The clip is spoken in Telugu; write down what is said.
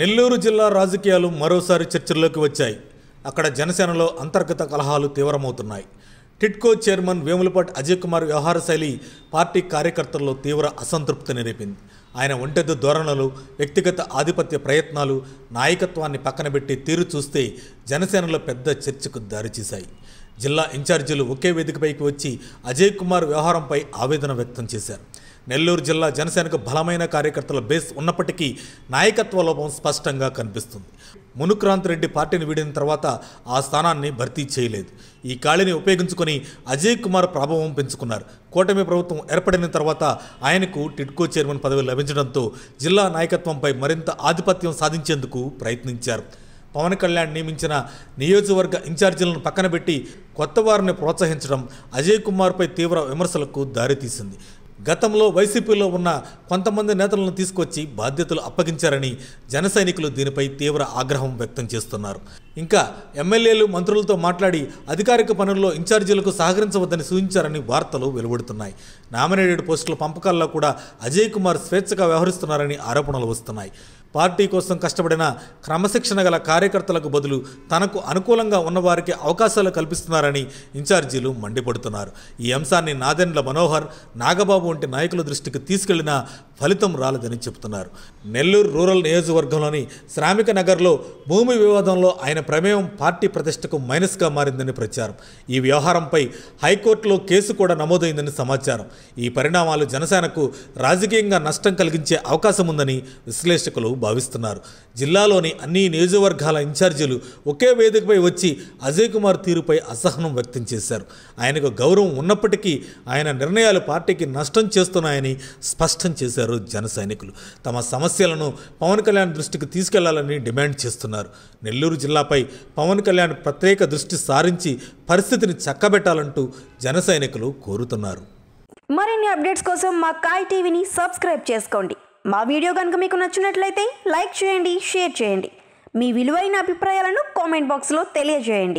నెల్లూరు జిల్లా రాజకీయాలు మరోసారి చర్చల్లోకి వచ్చాయి. అక్కడ జనసేనలో అంతర్గత కలహాలు తీవ్రమవుతున్నాయి. టిడ్కో చైర్మన్ వేములపాటి అజయ్ కుమార్ వ్యవహార శైలి పార్టీ కార్యకర్తల్లో తీవ్ర అసంతృప్తిని రేపింది. ఆయన ఒంటెద్దు ధోరణులు, వ్యక్తిగత ఆధిపత్య ప్రయత్నాలు, నాయకత్వాన్ని పక్కనబెట్టి తీరు చూస్తే జనసేనలో పెద్ద చర్చకు దారితీశాయి. జిల్లా ఇన్ఛార్జీలు ఒకే వేదికపైకి వచ్చి అజయ్ కుమార్ వ్యవహారంపై ఆవేదన వ్యక్తం చేశారు. నెల్లూరు జిల్లా జనసేనకు బలమైన కార్యకర్తల బేస్ ఉన్నప్పటికీ నాయకత్వ లోపం స్పష్టంగా కనిపిస్తుంది. మునుక్రాంత్ రెడ్డి పార్టీని వీడిన తర్వాత ఆ స్థానాన్ని భర్తీ చేయలేదు. ఈ ఖాళీని ఉపయోగించుకొని అజయ్ కుమార్ ప్రభావం పెంచుకున్నారు. కూటమి ప్రభుత్వం ఏర్పడిన తర్వాత ఆయనకు టిడ్కో చైర్మన్ పదవి లభించడంతో జిల్లా నాయకత్వంపై మరింత ఆధిపత్యం సాధించేందుకు ప్రయత్నించారు. పవన్ కళ్యాణ్ నియమించిన నియోజకవర్గ ఇన్ఛార్జీలను పక్కన పెట్టి కొత్త వారిని ప్రోత్సహించడం అజయ్ కుమార్పై తీవ్ర విమర్శలకు దారితీసింది. గతంలో వైసీపీలో ఉన్న కొంతమంది నేతలను తీసుకొచ్చి బాధ్యతలు అప్పగించారని జన సైనికులు దీనిపై తీవ్ర ఆగ్రహం వ్యక్తం చేస్తున్నారు. ఇంకా ఎమ్మెల్యేలు మంత్రులతో మాట్లాడి అధికారిక పనుల్లో ఇన్ఛార్జీలకు సహకరించవద్దని సూచించారని వార్తలు వెలువడుతున్నాయి. నామినేటెడ్ పోస్టుల పంపకాల్లో కూడా అజయ్ కుమార్ స్వేచ్ఛగా వ్యవహరిస్తున్నారని ఆరోపణలు వస్తున్నాయి. పార్టీ కోసం కష్టపడిన క్రమశిక్షణ గల కార్యకర్తలకు బదులు తనకు అనుకూలంగా ఉన్నవారికి అవకాశాలు కల్పిస్తున్నారని ఇన్ఛార్జీలు మండిపడుతున్నారు. ఈ అంశాన్ని నాదెండ్ల మనోహర్, నాగబాబు వంటి నాయకుల దృష్టికి తీసుకెళ్లినా ఫలితం రాలేదని చెబుతున్నారు. నెల్లూరు రూరల్ నియోజకవర్గంలోని శ్రామిక నగర్లో భూమి వివాదంలో ఆయన ప్రమేయం పార్టీ ప్రతిష్టకు మైనస్గా మారిందని ప్రచారం. ఈ వ్యవహారంపై హైకోర్టులో కేసు కూడా నమోదైందని సమాచారం. ఈ పరిణామాలు జనసేనకు రాజకీయంగా నష్టం కలిగించే అవకాశం ఉందని విశ్లేషకులు భావిస్తున్నారు. జిల్లాలోని అన్ని నియోజకవర్గాల ఇన్ఛార్జీలు ఒకే వేదికపై వచ్చి అజయ్ కుమార్ తీరుపై అసహనం వ్యక్తం చేశారు. ఆయనకు గౌరవం ఉన్నప్పటికీ ఆయన నిర్ణయాలు పార్టీకి నష్టం చేస్తున్నాయని స్పష్టం చేశారు జన సైనికులు. తమ సమస్యలను పవన్ కళ్యాణ్ దృష్టికి తీసుకెళ్లాలని డిమాండ్ చేస్తున్నారు. నెల్లూరు జిల్లాపై పవన్ కళ్యాణ్ ప్రత్యేక దృష్టి సారించి పరిస్థితిని చక్కబెట్టాలంటూ జన సైనికులు కోరుతున్నారు. మరిన్ని అప్డేట్స్ కోసం మా కాయ్ టీవీని సబ్స్క్రైబ్ చేసుకోండి. మా వీడియో కనుక మీకు నచ్చినట్లయితే లైక్ చేయండి, షేర్ చేయండి. మీ విలువైన అభిప్రాయాలను కామెంట్ బాక్స్లో తెలియజేయండి.